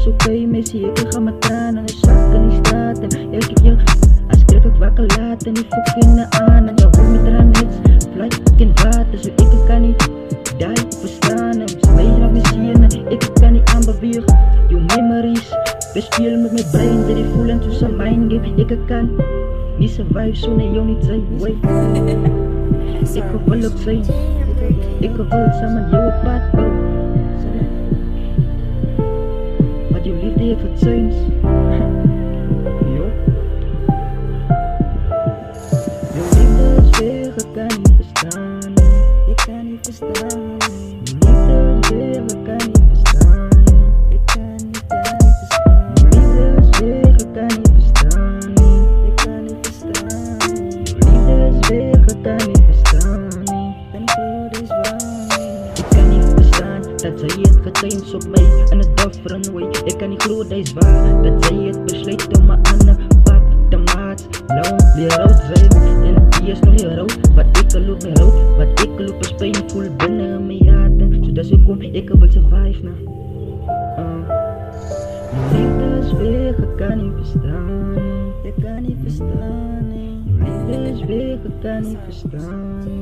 so kay my zie ek gaan met tranen en sak in die straat en elke keer as ek wakker laat en die fucking aan en jou met eraan hits vlek en water so ek kan nie die verstaan en my raak my sien ek kan nie aanbeweeg jou memories bespeel met my brein dat die voelens soos 'n mind game ek kan nie survive sonder jou nie sy way ek wil ook sy ek wil saam met jou op pad bou wat jou liefde heeft het zuins jo jou liefde is weer ek kan nie verstaan ek kan nie verstaan jou liefde is weer ek kan nie verstaan ek kan nie verstaan jou liefde is weer ek kan nie verstaan ek kan nie verstaan jou liefde is weer ek kan nie verstaan dan glo dis waar ek kan nie verstaan dat sy het getuins op my in 'n different way ek kan nie glo dis waar dat sy het besluit om 'n ander pad te maak long weer rood zijn en die is nog nie rood wat ek loop my rood wat ek loop is pynvol binne in my hart so dat ek kom ek wil survive na liefde is weg ek kan nie verstaan ek kan nie verstaan liefde is weg ek kan nie verstaan